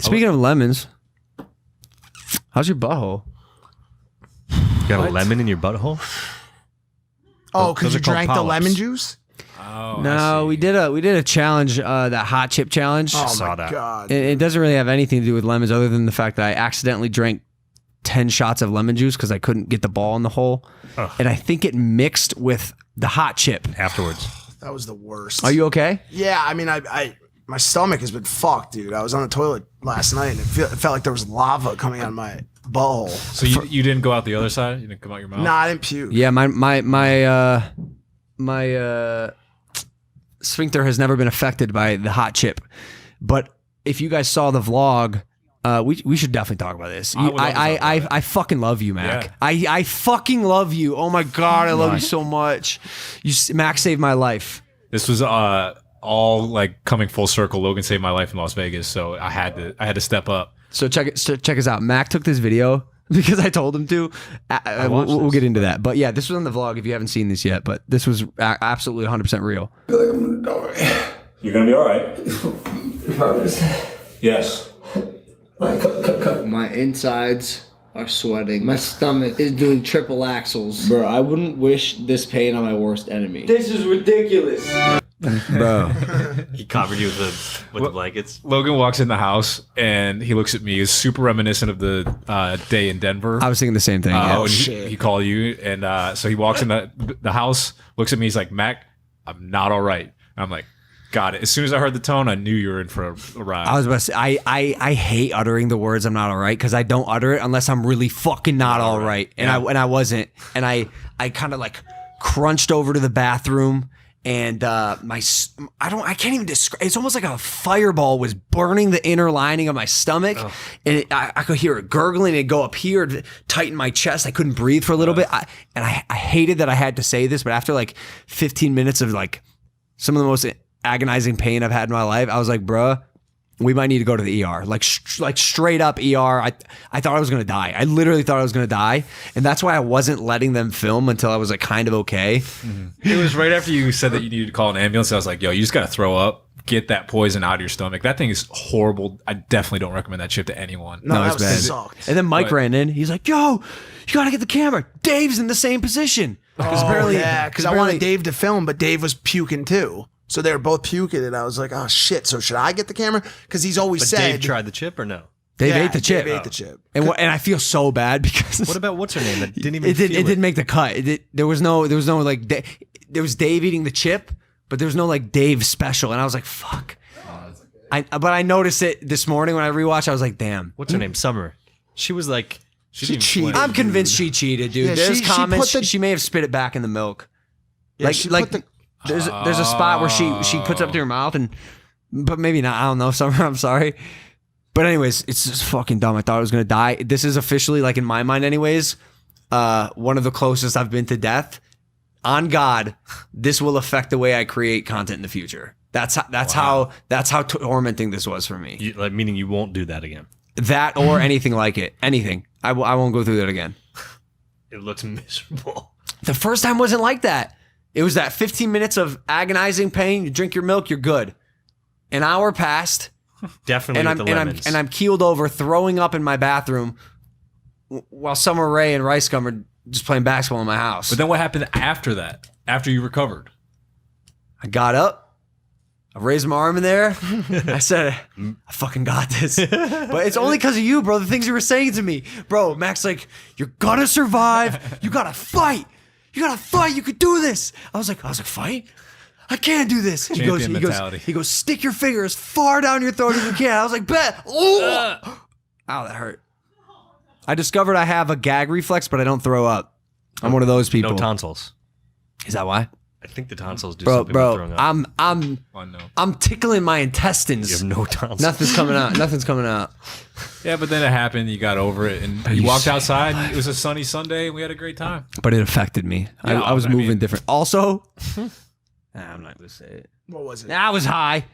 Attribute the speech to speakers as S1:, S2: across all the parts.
S1: Speaking of lemons, how's your butthole?
S2: You got a lemon in your butthole?
S3: Oh, because
S2: Those
S3: you
S2: are called
S3: drank the
S2: polyps.
S3: lemon juice?
S4: Oh,
S1: No, we did a challenge, that hot chip challenge.
S3: Oh
S2: saw
S3: my
S2: that.
S3: God.
S1: It doesn't really have anything to do with lemons other than the fact that I accidentally drank 10 shots of lemon juice because I couldn't get the ball in the hole.
S2: Ugh.
S1: And I think it mixed with the hot chip.
S2: Afterwards.
S3: That was the worst.
S1: Are you okay?
S3: Yeah, I mean, I my stomach has been fucked, dude. I was on the toilet last night and it felt like there was lava coming out of my butthole.
S4: So you didn't go out the other side? You didn't come out your mouth?
S3: Nah, I didn't puke.
S1: Yeah, my sphincter has never been affected by the hot chip. But if you guys saw the vlog, we should definitely talk about this.
S4: I would love to talk about it.
S1: I fucking love you, Mac.
S4: Yeah.
S1: I fucking love you. Oh my God, I love you so much. Mac saved my life.
S4: This was all like coming full circle. Logan saved my life in Las Vegas, so I had to step up.
S1: So check us out. Mac took this video because I told him to. We'll get into that. But yeah, this was on the vlog if you haven't seen this yet. But this was absolutely 100% real.
S5: I feel like I'm gonna die.
S6: You're gonna be all right.
S5: Promise.
S6: Yes.
S7: My insides are sweating. My stomach is doing triple axles. Bro, I wouldn't wish this pain on my worst enemy. This is ridiculous.
S1: Bro.
S2: He covered you with the blankets.
S4: Logan walks in the house and he looks at me. He's super reminiscent of the day in Denver.
S1: I was thinking the same thing.
S4: Oh,
S1: Yeah.
S4: and he called you, and so he walks in the house, looks at me. He's like, "Mac, I'm not all right." And I'm like, "Got it." As soon as I heard the tone, I knew you were in for a ride.
S1: I was about to say, I hate uttering the words "I'm not all right" because I don't utter it unless I'm really fucking not all right, and I wasn't, and I kind of like crunched over to the bathroom. And I can't even describe. It's almost like a fireball was burning the inner lining of my stomach, and I could hear it gurgling and go up here, to tighten my chest. I couldn't breathe for a little bit. I hated that I had to say this, but after like 15 minutes of like some of the most agonizing pain I've had in my life, I was like, bruh, we might need to go to the ER. Like straight up ER. I thought I was going to die. I literally thought I was going to die. And that's why I wasn't letting them film until I was like kind of okay.
S4: Mm-hmm. It was right after you said that you needed to call an ambulance. I was like, yo, you just got to throw up. Get that poison out of your stomach. That thing is horrible. I definitely don't recommend that shit to anyone.
S3: No, that
S1: it's bad.
S3: sucked.
S1: And then Mike
S4: But-
S1: ran in. He's like, yo, you got to get the camera. Dave's in the same position.
S3: Because I wanted Dave to film, but Dave was puking too. So they were both puking, and I was like, oh shit, so should I get the camera? Because he's always
S2: But
S3: said...
S2: Dave tried the chip or no?
S1: Dave ate the chip.
S3: Dave ate the chip.
S1: And I feel so bad because
S2: What about what's her name? That didn't even
S1: it
S2: feel
S1: didn't make the cut. There was no like there was Dave eating the chip, but there was no like Dave special, and I was like, fuck. But I noticed it this morning when I rewatched. I was like, damn.
S2: What's her name? Summer. She was like,
S3: She cheated.
S1: I'm convinced she cheated, dude.
S3: Yeah,
S1: There's
S3: she
S1: comments.
S3: put the-
S1: She may have spit it back in the milk.
S3: Yeah, she put the-
S1: There's a spot where she puts it up to her mouth but maybe not. I don't know. Summer, I'm sorry. But anyways, it's just fucking dumb. I thought I was gonna die. This is officially, like in my mind, anyways, one of the closest I've been to death. On God, this will affect the way I create content in the future. That's how tormenting this was for me.
S2: like, meaning you won't do that again.
S1: That or anything like it. Anything. I won't go through that again.
S2: It looks miserable.
S1: The first time wasn't like that. It was that 15 minutes of agonizing pain. You drink your milk, you're good. An hour passed,
S2: Definitely with the lemons.
S1: I'm keeled over, throwing up in my bathroom, while Summer Rae and Rice Gum are just playing basketball in my house.
S4: But then what happened after that? After you recovered?
S1: I got up, I raised my arm in there. I said, I fucking got this. But it's only because of you, bro. The things you were saying to me, bro. Max, like, you're gonna survive. You gotta fight. You gotta fight. You could do this. I was like, fight? I can't do this.
S4: Champion mentality.
S1: He goes, stick your finger as far down your throat as you can. I was like, bet. Oh, ow, that hurt. I discovered I have a gag reflex, but I don't throw up. I'm one of those people.
S2: No tonsils.
S1: Is that why?
S2: I think the tonsils do something with throwing
S1: Bro,
S2: up.
S1: I'm tickling my intestines.
S2: You have no tonsils.
S1: Nothing's coming out. Nothing's coming out.
S4: Yeah, but then it happened. You got over it, and you walked outside. And it was a sunny Sunday, and we had a great time.
S1: But it affected me.
S4: Yeah,
S1: I was
S4: I
S1: moving
S4: mean-
S1: different. Also, I'm not gonna say it.
S3: What was it?
S1: I was high.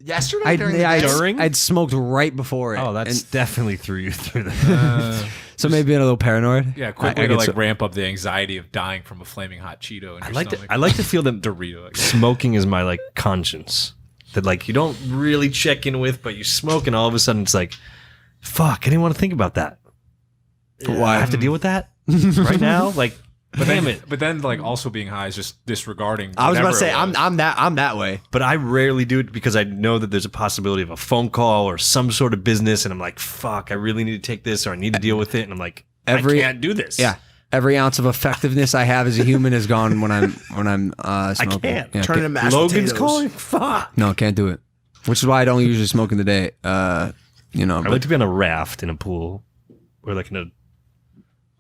S3: Yesterday during the day?
S1: I'd smoked right before it.
S2: Oh, that's
S1: And
S2: definitely threw you through the...
S1: so maybe a little paranoid.
S4: Yeah, quick way to like ramp up the anxiety of dying from a flaming hot Cheeto in your stomach.
S2: I like to feel that
S4: Dorito.
S2: smoking is my like conscience. that like you don't really check in with, but you smoke, and all of a sudden it's like, fuck, I didn't want to think about that. Why I have to deal with that right now? Like, damn it.
S4: But then like also being high is just disregarding.
S1: I was about to
S4: whatever
S1: say
S4: it was.
S1: I'm that way.
S2: But I rarely do it because I know that there's a possibility of a phone call or some sort of business, and I'm like, fuck, I really need to take this, or I need to deal with it, and I'm like, I can't do this.
S1: Yeah. Every ounce of effectiveness I have as a human is gone when I'm smoking.
S2: I can't.
S1: Yeah,
S3: Turn into mashed
S2: Logan's
S3: potatoes.
S2: calling. Fuck.
S1: No, can't do it. Which is why I don't usually smoke in the day. You know,
S2: I
S1: but
S2: like to be on a raft in a pool, or like in a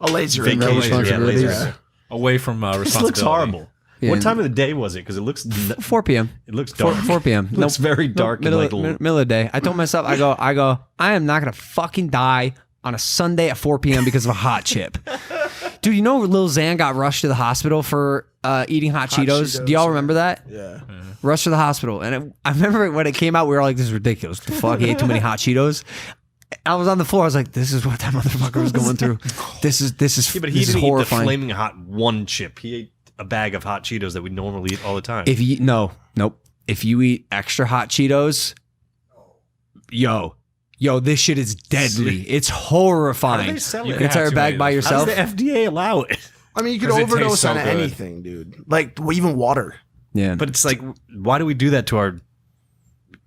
S3: A laser.
S2: vacation.
S1: responsibilities.
S2: Laser.
S4: away from
S2: This
S4: responsibility.
S2: looks horrible.
S1: Yeah.
S2: What time of the day was it? Because it looks
S1: 4 p.m.
S2: It looks
S1: 4,
S2: dark.
S1: 4 p.m.
S2: It looks very dark and like
S1: middle of the day. I told myself, I go, I am not gonna fucking die on a Sunday at 4 p.m. because of a hot chip. Dude, you know Lil Xan got rushed to the hospital for eating hot Cheetos? Do y'all remember that?
S3: Yeah.
S1: Rushed to the hospital. And I remember when it came out, we were like, this is ridiculous. The fuck, he ate too many hot Cheetos. I was on the floor. I was like, this is what that motherfucker was going through. This is
S2: Yeah, but he
S1: this is
S2: didn't eat the
S1: horrifying.
S2: flaming hot one chip. He ate a bag of hot Cheetos that we normally eat all the time.
S1: If you nope. If you eat extra hot Cheetos, yo, this shit is deadly. It's horrifying.
S2: How do they sell
S1: You
S2: it?
S1: can entire
S4: too
S1: bag
S4: many
S1: by
S4: of those.
S2: How does
S1: yourself.
S2: the FDA allow it?
S3: I mean, you could
S4: 'Cause it tastes
S3: overdose
S4: so
S3: on
S4: good.
S3: anything, dude. Like even water.
S1: Yeah,
S2: But it's like, why do we do that to our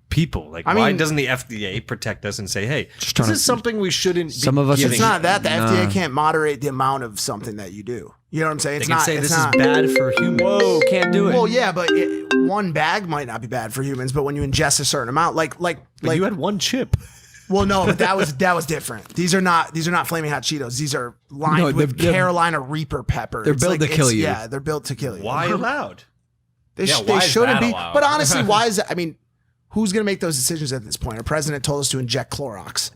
S2: people? Like,
S3: I
S2: why
S3: mean-
S2: doesn't the FDA protect us and say, hey,
S1: Just
S2: this
S1: trying
S2: is
S1: to-
S2: something we shouldn't
S1: Some
S2: be
S1: of us-
S2: giving?
S3: It's not that the
S1: Nah.
S3: FDA can't moderate the amount of something that you do. You know what I'm saying?
S2: They
S3: It's
S2: can
S3: not.
S2: say
S3: it's
S2: this
S3: not,
S2: is bad for humans.
S1: whoa, can't do it.
S3: Well, yeah, but one bag might not be bad for humans, but when you ingest a certain amount, like
S2: But you had one chip.
S3: well, no, but that was different. These are not flaming hot Cheetos. These are lined
S1: No,
S3: with
S1: they're-
S3: Carolina Reaper pepper.
S1: They're
S3: It's
S1: built to kill you.
S3: Yeah, they're built to kill you.
S2: Why allowed?
S3: They,
S4: Yeah,
S3: they
S4: why is
S3: shouldn't
S4: that
S3: be.
S4: allowed?
S3: But honestly, why is that? I mean, who's going to make those decisions at this point? Our president told us to inject Clorox.